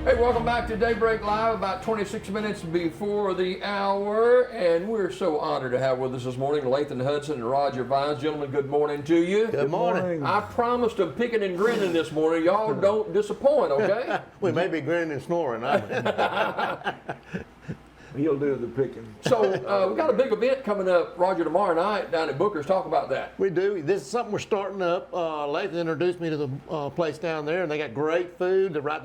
Hey, welcome back to Daybreak Live, about 26 minutes before the hour, and we're so honored to have with us this morning Lathan Hudson and Roger Vines. Gentlemen, good morning to you. Good morning. I promised them picking and grinning this morning. Y'all don't disappoint, okay? We may be grinning and snoring, aren't we? He'll do the picking. So we've got a big event coming up, Roger, tomorrow night down at Booker's. Talk about that. We do. This is something we're starting up. Lathan introduced me to the place down there, and they got great food. They're right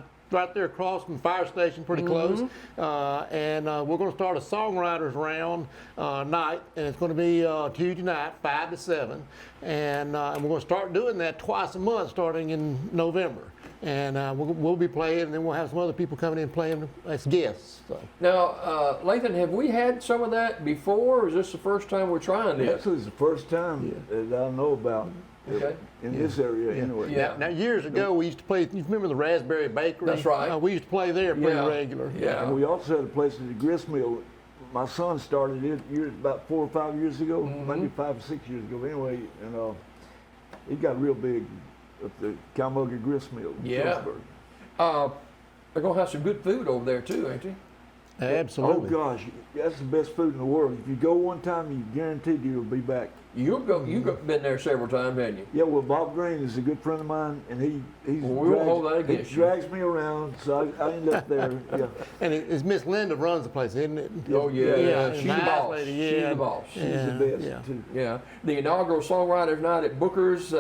there across from the fire station, pretty close. And we're going to start a songwriters round night, and it's going to be Tuesday night, 5 to 7. And we're going to start doing that twice a month starting in November. And we'll be playing, and then we'll have some other people coming in playing as guests. So. Now, Lathan, have we had some of that before, or is this the first time we're trying this? Actually, it's the first time that I know about in this area anyway. Yeah. Now, years ago, we used to play, you remember the Raspberry Bakery? That's right. We used to play there pretty regular. Yeah. And we also had a place at the grist mill. My son started it about 4 or 5 years ago, maybe 5 or 6 years ago anyway, and it got real big at the Calmugga grist mill in Phillipsburg. They're going to have some good food over there too, ain't they? Absolutely. Oh gosh, that's the best food in the world. If you go one time, you guaranteed you'll be back. You've been there several times, haven't you? Yeah, well, Bob Green is a good friend of mine, and he won't hold that against you. drags me around, so I end up there. Yeah. And it's Miss Linda runs the place, isn't it? Oh yeah, she's the nice boss. lady, She's the boss. She's the best too. Yeah, the inaugural Songwriters Night at Booker's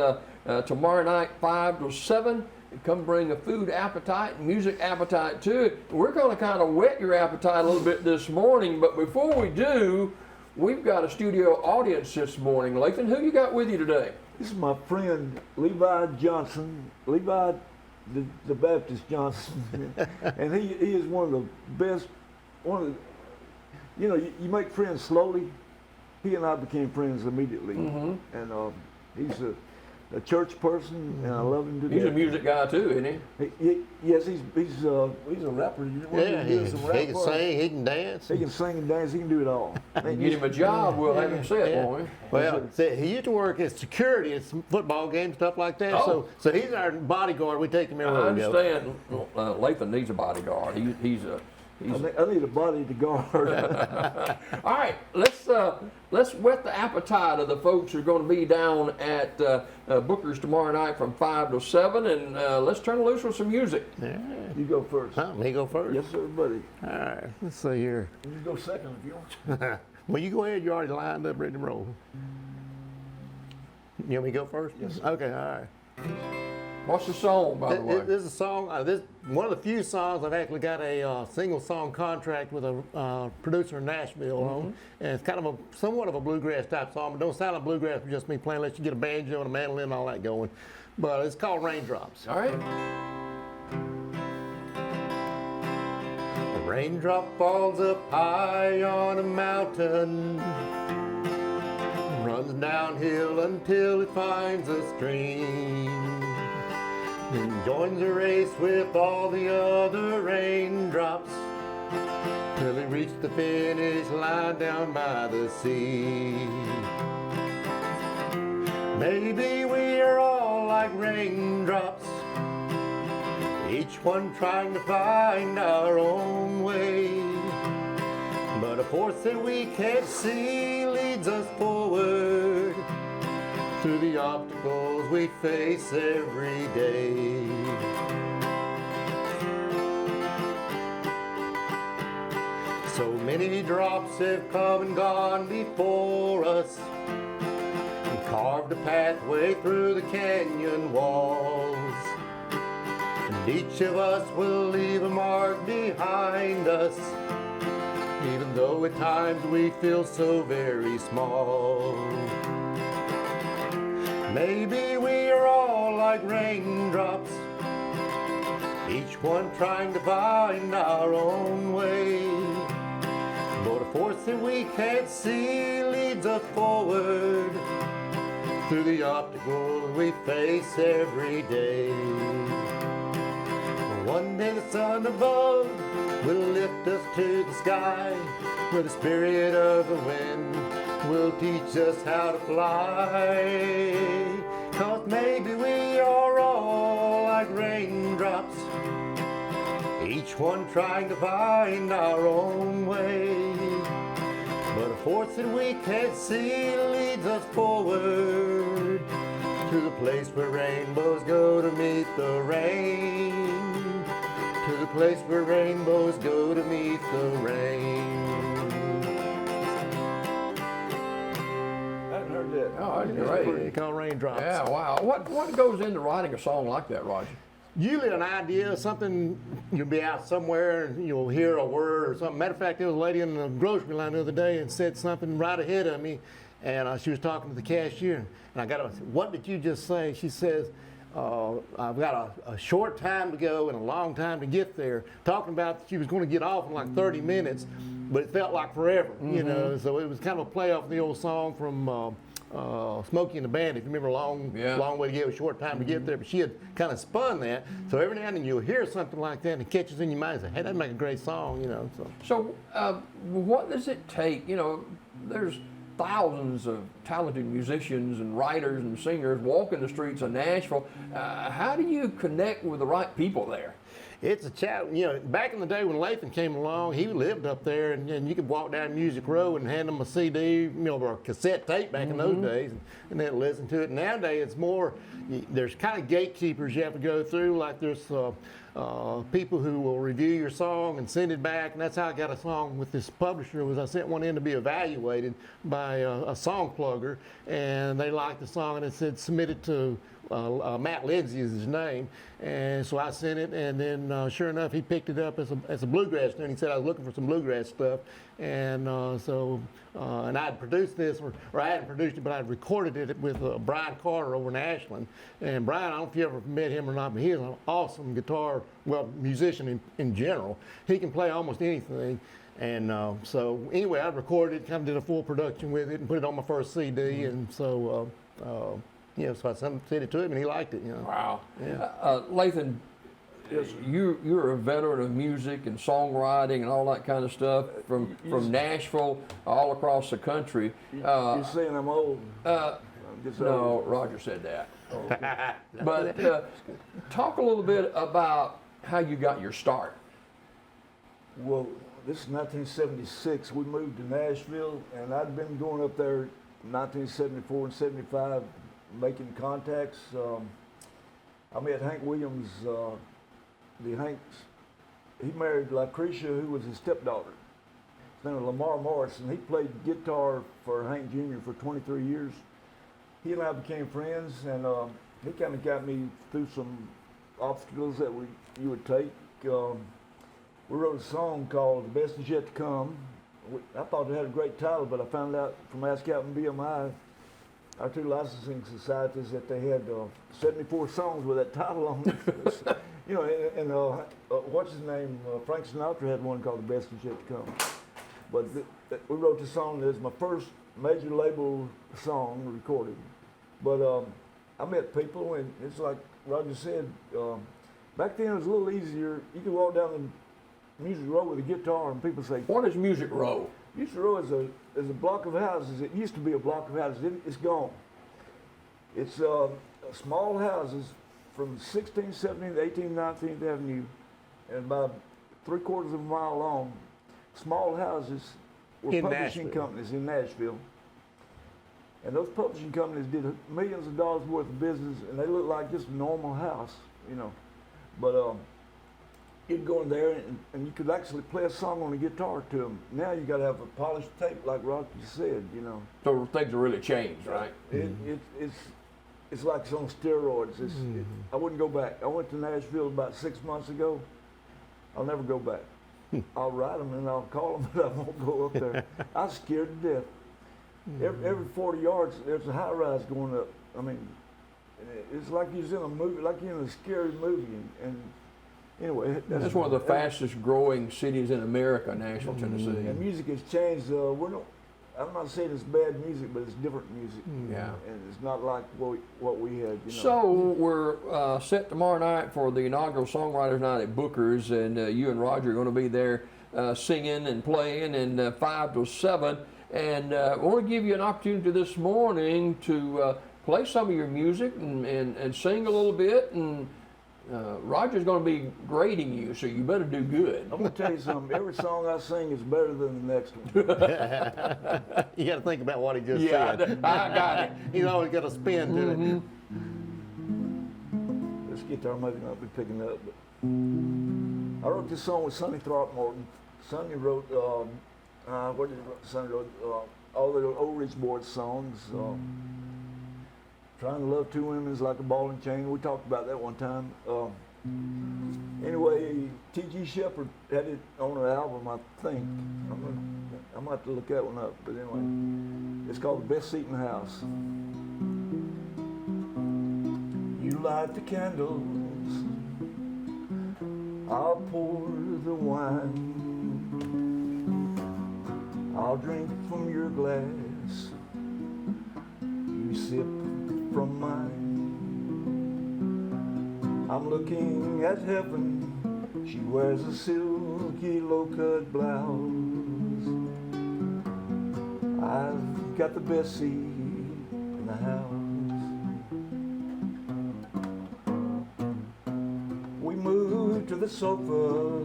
tomorrow night, 5 to 7. Come bring a food appetite, music appetite too. We're going to kind of whet your appetite a little bit this morning, but before we do, we've got a studio audience this morning. Lathan, who you got with you today? This is my friend Levi Johnson, Levi the Baptist Johnson, and he is one of the best. You make friends slowly. He and I became friends immediately, and he's a church person, and I love him to death. He's a music guy too, isn't he? Yes, he's a rapper. Yeah, he can sing, he can dance. He can sing and dance. He can do it all. Get him a job, we'll have him say it, won't we? Well, he used to work as security at some football games, stuff like that. Oh. So he's our bodyguard. We take him I everywhere we go. understand. Lathan needs a bodyguard. I need a body to guard. All right, let's whet the appetite of the folks who are going to be down at Booker's tomorrow night from 5 to 7, and let's turn loose with some music. Yeah. You go first. Me go first? Yes, sir, buddy. All right, let's see here. You can go second if you want. Well, you go ahead. You're already lined up, ready to roll. You want me to go first? Yes, sir. Okay, all right. What's the song, by the way? This is a song, one of the few songs I've actually got a single song contract with a producer in Nashville on. And it's kind of somewhat of a bluegrass type song, but don't sound like bluegrass with just me playing unless you get a banjo and a mandolin and all that going. But it's called Raindrops. All right. A raindrop falls up high on a mountain, runs downhill until it finds a stream. Then joins a race with all the other raindrops till it reached the finish line down by the sea. Maybe we are all like raindrops, each one trying to find our own way. But a force that we can't see leads us forward through the obstacles we face every day. So many drops have come and gone before us and carved a pathway through the canyon walls. And each of us will leave a mark behind us, even though at times we feel so very small. Maybe we are all like raindrops, each one trying to find our own way. But a force that we can't see leads us forward through the obstacles we face every day. One day the sun above will lift us to the sky, where the spirit of the wind will teach us how to fly. 'Cause maybe we are all like raindrops, each one trying to find our own way. But a force that we can't see leads us forward to the place where rainbows go to meet the rain. To the place where rainbows go to meet the rain. I hadn't heard that. Oh, that's They great. call raindrops. Yeah, wow. What goes into writing a song like that, Roger? Usually an idea, something, you'll be out somewhere and you'll hear a word or something. Matter of fact, there was a lady in the grocery line the other day and said something right ahead of me, and she was talking to the cashier, and I got to, what did you just say? She says, I've got a short time to go and a long time to get there. Talking about she was going to get off in like 30 minutes, but it felt like forever, you know. So it was kind of a play off the old song from Smokey and the Bandit. If you remember, long way to go, a short time to get there. But she had kind of spun that. So every now and then you'll hear something like that and it catches in your mind and say, hey, that'd make a great song, you know. So what does it take? You know, there's thousands of talented musicians and writers and singers walking the streets of Nashville. How do you connect with the right people there? It's a challenge. You know, back in the day when Lathan came along, he lived up there, and you could walk down Music Row and hand them a CD, you know, or a cassette tape back in those days, and they'd listen to it. Nowadays, it's more, there's kind of gatekeepers you have to go through, like there's people who will review your song and send it back, and that's how I got a song with this publisher. Was I sent one in to be evaluated by a song plugger, and they liked the song, and it said submit it to Matt Lindsay is his name, and so I sent it, and then sure enough, he picked it up as a bluegrass tune. He said I was looking for some bluegrass stuff, and and I'd produced this, or I hadn't produced it, but I'd recorded it with Brian Carter over in Ashland. And Brian, I don't know if you ever met him or not, but he's an awesome musician in general. He can play almost anything. And so anyway, I recorded it, kind of did a full production with it, and put it on my first CD, and so. You know, so I sent it to him, and he liked it. You know. Wow. Yeah. Lathan, you're a veteran of music and songwriting and all that kind of stuff from Nashville all across the country. You're saying I'm old. No, Roger said that. But talk a little bit about how you got your start. Well, this is 1976. We moved to Nashville, and I'd been going up there in 1974 and 75, making contacts. I met Hank Williams. He married Lucretia, who was his stepdaughter. His name was Lamar Morrison. He played guitar for Hank Jr. for 23 years. He and I became friends, and he kind of got me through some obstacles that you would take. We wrote a song called "The Best Is Yet to Come." I thought it had a great title, but I found out from ASCAP and BMI, our two licensing societies, that they had 74 songs with that title on it. You know, and what's his name? Frank Sinatra had one called "The Best Is Yet to Come." But we wrote the song. It was my first major label song recorded. But I met people, and it's like Roger said, back then it was a little easier. You could walk down the Music Row with a guitar, and people say, What is Music Row? Music Row is a block of houses. It used to be a block of houses. It's gone. It's small houses from 16th, 17th, 18th, 19th Avenue, and about 3/4 of a mile long. Small houses were In publishing Nashville. companies in Nashville. And those publishing companies did millions of dollars worth of business, and they looked like just a normal house, you know. But you'd go in there, and you could actually play a song on a guitar to them. Now you got to have a polished tape, like Rocky said, you know. So things have really changed, right? It's like it's on steroids. I wouldn't go back. I went to Nashville about 6 months ago. I'll never go back. I'll write them and I'll call them, but I won't go up there. I was scared to death. Every 40 yards, there's a high rise going up. I mean, it's like you're in a movie, like you're in a scary movie. And anyway, That's one of the fastest growing cities in America, Nashville, Tennessee. And music has changed. I'm not saying it's bad music, but it's different music. Yeah. And it's not like what we had. You know. So we're set tomorrow night for the inaugural Songwriters Night at Booker's, and you and Roger are going to be there singing and playing, and 5 till 7. And I want to give you an opportunity this morning to play some of your music and sing a little bit and Roger's going to be grading you, so you better do good. I'm gonna tell you something. Every song I sing is better than the next one. You got to think about what he just Yeah, said. I got it. He's always got a spin to it. This guitar maybe not be picking up, but I wrote this song with Sonny Throckmorton. Sonny wrote, what did he write? Sonny wrote all the old Rich Boys songs. Trying to Love Two Women is Like a Ball and Chain. We talked about that one time. Anyway, T.G. Shepherd had it on an album, I think. I'm gonna have to look that one up. But anyway, it's called The Best Seat in the House. You light the candles, I'll pour the wine. I'll drink from your glass, you sip from mine. I'm looking at heaven, she wears a silky low-cut blouse. I've got the best seat in the house. We moved to the sofa,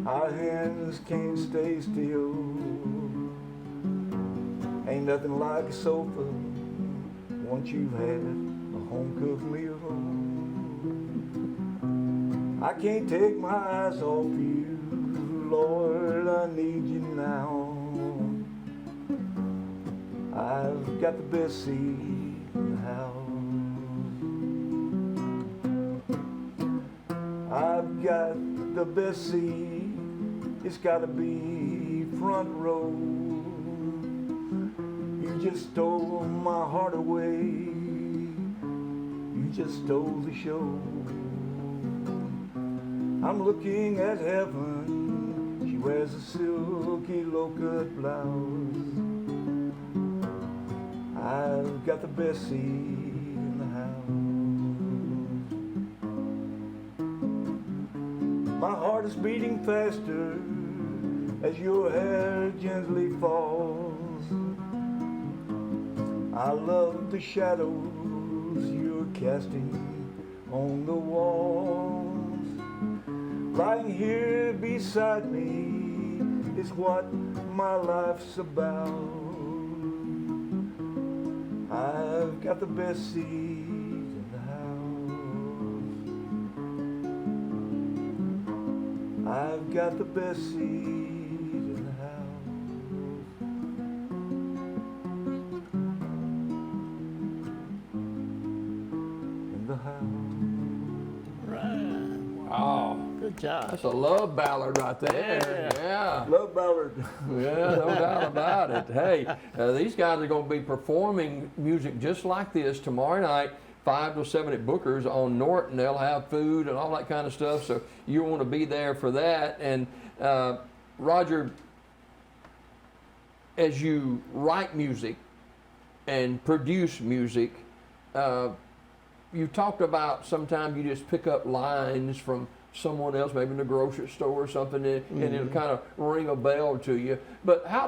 our hands can't stay still. Ain't nothing like a sofa once you've had a home-cooked meal. I can't take my eyes off you, Lord, I need you now. I've got the best seat in the house. I've got the best seat, it's gotta be front row. You just stole my heart away, you just stole the show. I'm looking at heaven, she wears a silky low-cut blouse. I've got the best seat in the house. My heart is beating faster as your hair gently falls. I love the shadows you're casting on the walls. Lying here beside me is what my life's about. I've got the best seat in the house. I've got the best seat in the house. In the house. Right. Wow. Good job. That's a love ballad right there. Yeah. Love ballad. Yeah, no doubt about it. Hey, these guys are going to be performing music just like this tomorrow night, 5 to 7 at Booker's on Norton. They'll have food and all that kind of stuff, so you want to be there for that. And Roger, as you write music and produce music, you talked about sometimes you just pick up lines from someone else, maybe in the grocery store or something, and it'll kind of ring a bell to you. But how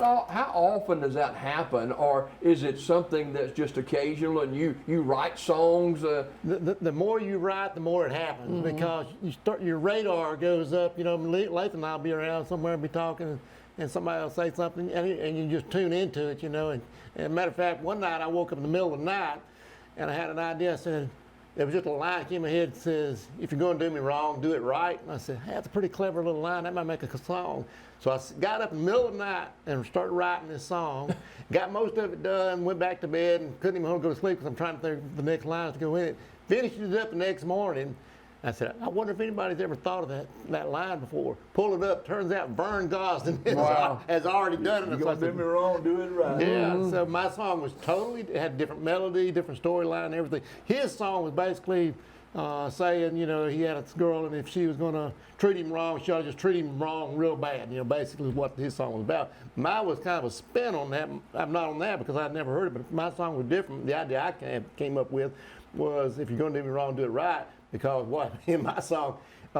often does that happen, or is it something that's just occasional and you write songs? The more you write, the more it happens, because you start, your radar goes up. You know, Lathan and I'll be around somewhere and be talking, and somebody will say something, and you just tune into it, you know. And as a matter of fact, one night I woke up in the middle of the night, and I had an idea. I said, there was just a line came in my head that says, if you're going to do me wrong, do it right. And I said, hey, that's a pretty clever little line. That might make a song. So I got up in the middle of the night and started writing this song. Got most of it done, went back to bed, and couldn't even go to sleep because I'm trying to think of the next lines to go in it. Finished it up the next morning. I said, I wonder if anybody's ever thought of that line before. Pull it up. Turns out Vern Gosden has already done it. You're going to do me wrong, do it right. Yeah, so my song was totally, it had different melody, different storyline, everything. His song was basically saying, you know, he had a girl, and if she was going to treat him wrong, she ought to just treat him wrong real bad, you know, basically what his song was about. Mine was kind of a spin on that. I'm not on that because I'd never heard it, but my song was different. The idea I came up with was, if you're going to do me wrong, do it right. Because what in my song,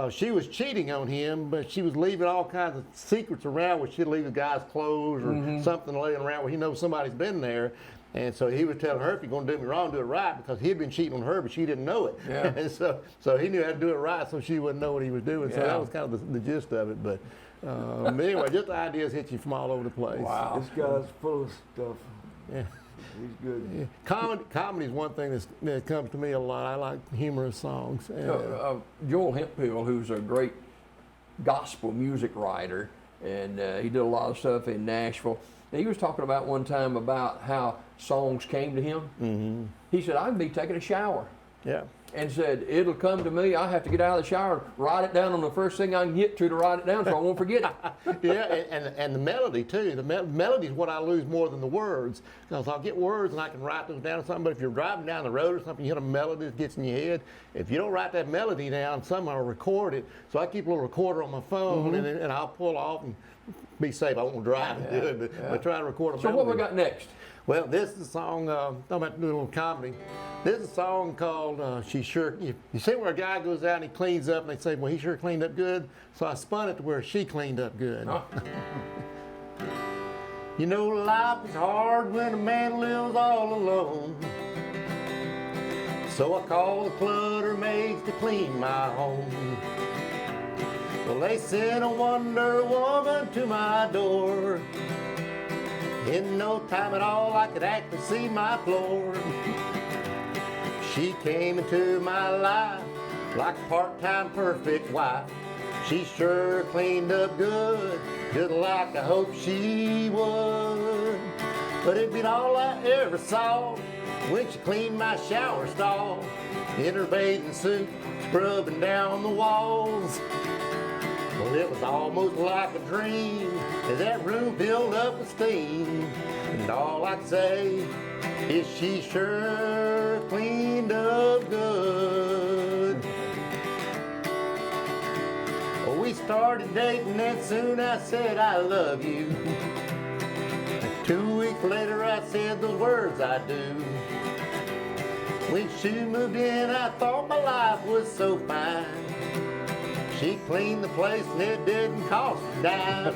she was cheating on him, but she was leaving all kinds of secrets around where she'd leave the guy's clothes or something laying around where he knows somebody's been there. And so he was telling her, if you're going to do me wrong, do it right, because he'd been cheating on her, but she didn't know it. Yeah. And so he knew how to do it right, so she wouldn't know what he was doing. So Yeah. that was kind of the gist of it. But anyway, just the ideas hit you from all over the place. Wow. This guy's full of stuff. Yeah. He's good. Yeah. Comedy is one thing that comes to me a lot. I like humorous songs. And, Joel Hemphill, who's a great gospel music writer, and he did a lot of stuff in Nashville. And he was talking about one time about how songs came to him. mm-hmm. He said, I can be taking a shower, Yeah. and said, it'll come to me. I have to get out of the shower, write it down on the first thing I can get to write it down so I won't forget it. Yeah, and the melody too. The melody is what I lose more than the words, because I'll get words and I can write those down or something. But if you're driving down the road or something, you hit a melody that gets in your head. If you don't write that melody down, someone will record it. So I keep a little recorder on my phone, Mm-hmm. and I'll pull off and be safe. I won't drive and do it, but I try to record a So melody. what we got next? Well, this is a song, I'm about to do a little comedy. This is a song called She Sure, you see where a guy goes out and he cleans up and they say, well, he sure cleaned up good. So I spun it to where she cleaned up good. Huh? You know, life is hard when a man lives all alone. So I call the clutter maids to clean my home. Well, they sent a Wonder Woman to my door. In no time at all, I could actually see my floor. She came into my life like a part-time perfect wife. She sure cleaned up good, just like I hoped she would. But it beat all I ever saw when she cleaned my shower stall. In her bathing suit, scrubbing down the walls. Well, it was almost like a dream as that room filled up with steam. And all I can say is she sure cleaned up good. Well, we started dating and soon I said I love you. And 2 weeks later I said those words I do. When she moved in I thought my life was so fine. She cleaned the place and it didn't cost a dime.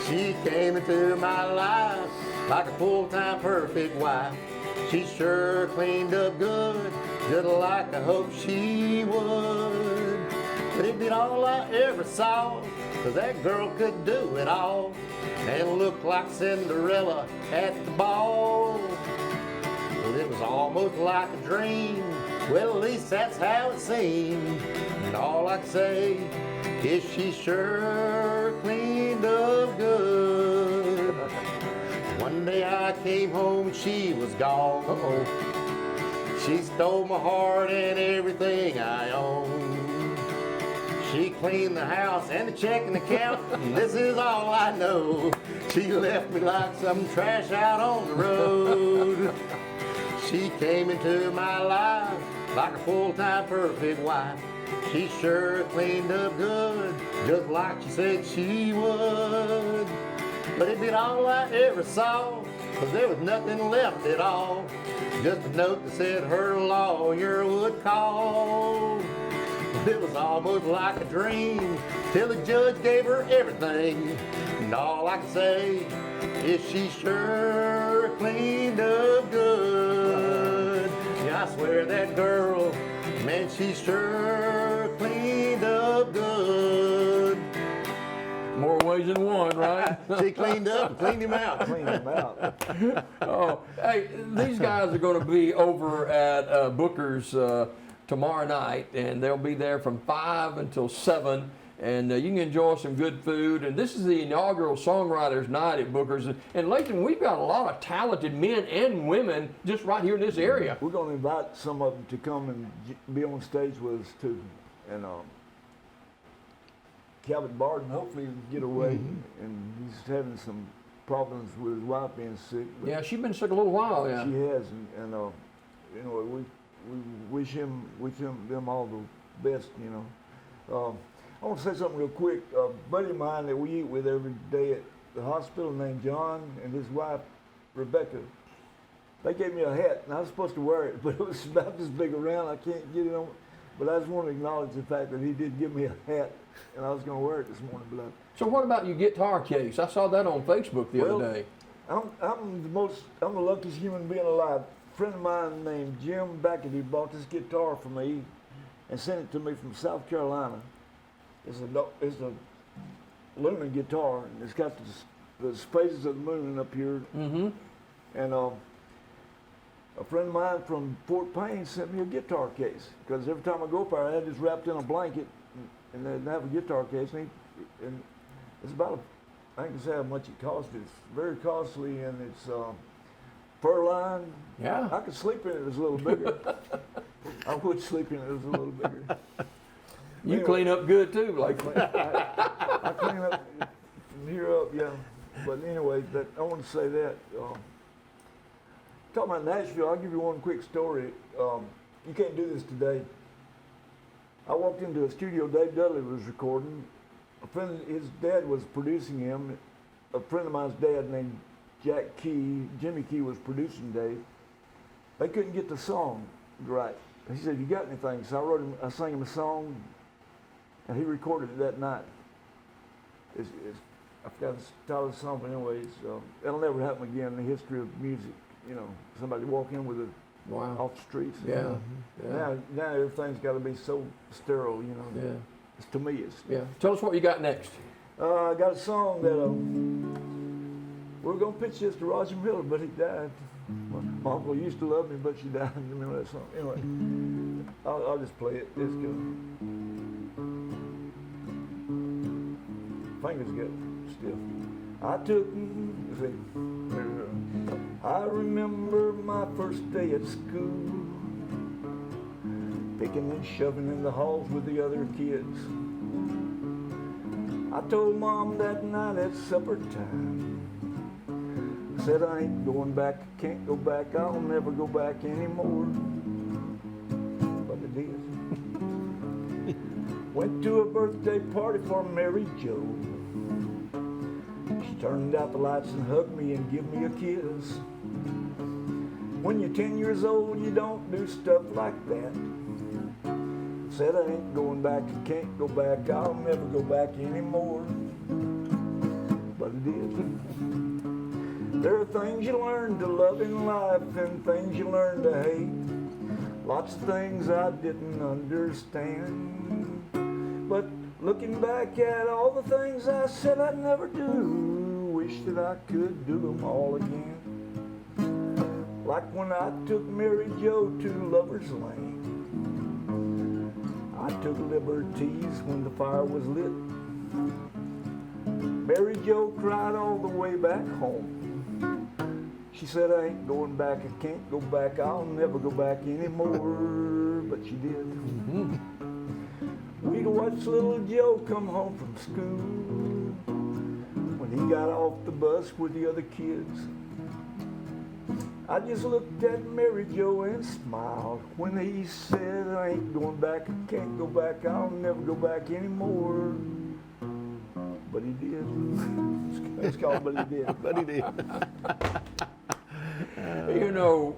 She came into my life like a full-time perfect wife. She sure cleaned up good, just like I hoped she would. But it beat all I ever saw, 'cause that girl could do it all and look like Cinderella at the ball. Well, it was almost like a dream. Well, at least that's how it seemed. And all I can say is she sure cleaned up good. One day I came home and she was gone. Uh-oh. She stole my heart and everything I own. She cleaned the house and the checking account. And this is all I know. She left me like some trash out on the road. She came into my life like a full-time perfect wife. She sure cleaned up good, just like she said she would. But it beat all I ever saw, 'cause there was nothing left at all. Just a note that said her lawyer would call. But it was almost like a dream, till the judge gave her everything. And all I can say is she sure cleaned up good. Yeah, I swear that girl, man, she sure cleaned up good. More ways than one, right? She cleaned up and cleaned him out. Clean them out. Oh, hey, these guys are going to be over at Booker's tomorrow night, and they'll be there from 5 until 7. And you can enjoy some good food. And this is the inaugural Songwriters Night at Booker's. And Lathan, we've got a lot of talented men and women just right here in this area. We're going to invite some of them to come and be on stage with us too. And Calvin Barton hopefully will get away, and he's having some problems with his wife being sick. But Yeah, she's been sick a little while, yeah. she has, and you know, we wish them all the best. You know, I want to say something real quick. A buddy of mine that we eat with every day at the hospital named John and his wife Rebecca. They gave me a hat, and I was supposed to wear it, but it was about this big around. I can't get it on. But I just want to acknowledge the fact that he did give me a hat, and I was going to wear it this morning. But So what about your guitar case? I saw that on Facebook the Well, other day. I'm the luckiest human being alive. A friend of mine named Jim Backety bought this guitar for me and sent it to me from South Carolina. It's a lunar guitar, and it's got the phases of the moon up here. Mm-hmm. And a friend of mine from Fort Payne sent me a guitar case, because every time I go up there, I had this wrapped in a blanket, and they'd have a guitar case, and it's about I can say how much it cost. It's very costly, and it's fur lined. Yeah. I could sleep in it. It was a little bigger. I would sleep in it. It was a little bigger. You Anyway, clean up good too, I like. clean up from here up, yeah. But anyway, I want to say that. Talking about Nashville, I'll give you one quick story. You can't do this today. I walked into a studio Dave Dudley was recording. His dad was producing him. A friend of mine's dad named Jack Key, Jimmy Key, was producing Dave. They couldn't get the song right. He said, "You got anything?" So I sang him a song, and he recorded it that night. I forgot the title of the song, but anyway, it'll never happen again in the history of music. You know, somebody walk in with it Wow. off the streets. Yeah. Yeah. Now everything's got to be so sterile. You know. Yeah. To me, it's. Yeah. Tell us what you got next. I got a song that we were gonna pitch this to Roger Miller, but he died. My uncle used to love me, but she died. Remember that song? Anyway, I'll just play it. It's good. Fingers get stiff. I remember my first day at school, picking and shoving in the halls with the other kids. I told Mom that night at supper time, said I ain't going back, can't go back, I'll never go back anymore. But I did. Went to a birthday party for Mary Jo. She turned out the lights and hugged me and give me a kiss. When you're 10 years old, you don't do stuff like that. Said I ain't going back, can't go back, I'll never go back anymore. But it is. There are things you learn to love in life and things you learn to hate. Lots of things I didn't understand. But looking back at all the things I said I'd never do, wish that I could do them all again. Like when I took Mary Jo to Lover's Lane. I took liberties when the fire was lit. Mary Jo cried all the way back home. She said, I ain't going back, I can't go back, I'll never go back anymore. But she did. We'd watch little Joe come home from school when he got off the bus with the other kids. I just looked at Mary Jo and smiled when he said, I ain't going back, I can't go back, I'll never go back anymore. But he did. It's called But He Did. But he did. You know,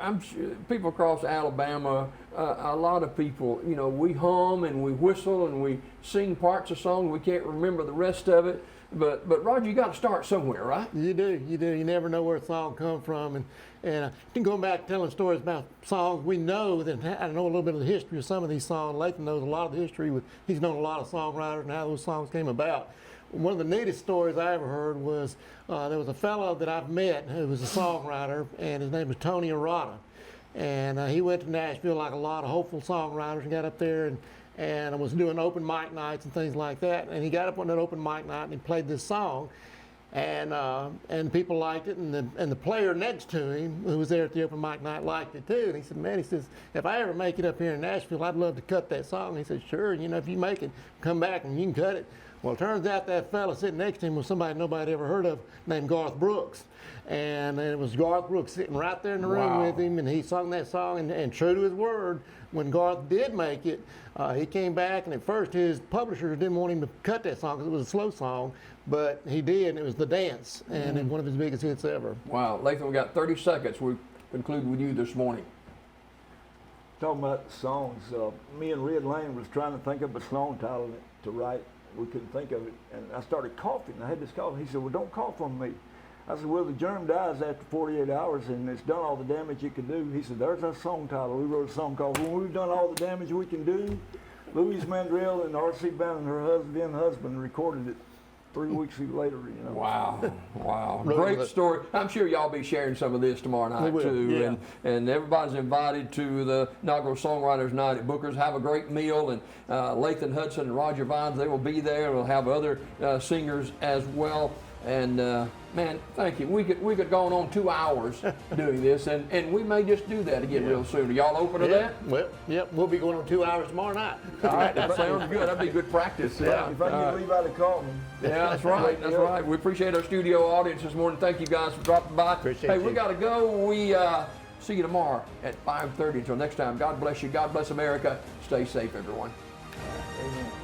I'm sure people across Alabama, a lot of people, you know, we hum and we whistle and we sing parts of songs. We can't remember the rest of it. But Roger, you got to start somewhere, right? You do. You never know where a song comes from. And going back telling stories about songs, we know that I know a little bit of the history of some of these songs. Lathan knows a lot of the history. He's known a lot of songwriters and how those songs came about. One of the neatest stories I ever heard was there was a fellow that I've met who was a songwriter, and his name was Tony Arata. And he went to Nashville like a lot of hopeful songwriters and got up there and was doing open mic nights and things like that. And he got up on that open mic night and he played this song, and people liked it. And the player next to him, who was there at the open mic night, liked it too. And he said, "Man," he says, "if I ever make it up here in Nashville, I'd love to cut that song." And he said, "Sure, you know, if you make it, come back and you can cut it." Well, it turns out that fella sitting next to him was somebody nobody ever heard of named Garth Brooks. And it was Garth Brooks sitting right there in the room with him, and he sung that song, and true to his word, when Garth did make it, he came back, and at first his publishers didn't want him to cut that song because it was a slow song, but he did, and it was The Dance, and it was one of his biggest hits ever. Wow. Lathan, we got 30 seconds. We conclude with you this morning. Talking about songs, me and Red Lane was trying to think of a song title to write. We couldn't think of it, and I started coughing. I had this cough. He said, "Well, don't cough on me." I said, well, the germ dies after 48 hours, and it's done all the damage it can do. He said, there's our song title. We wrote a song called When We've Done All the Damage We Can Do. Louise Mandrell and R.C. Band and her then husband recorded it 3 weeks later, you know. Wow, wow. Really Great story. I'm sure y'all be sharing some of this tomorrow night will, too. yeah. And everybody's invited to the inaugural Songwriters Night at Booker's. Have a great meal. And Lathan Hudson and Roger Vines, they will be there. We'll have other singers as well. And man, thank you. We could go on 2 hours doing this, and we may just do that again real soon. Are y'all open to that? Well, yep, we'll be going on 2 hours tomorrow night. All right, that sounds good. That'd be good practice. Yeah. If I can leave out a call me. Yeah, that's right. That's right. We appreciate our studio audience this morning. Thank you guys for dropping by. Appreciate hey, you. we got to go. We see you tomorrow at 5:30. Until next time, God bless you. God bless America. Stay safe, everyone. Amen.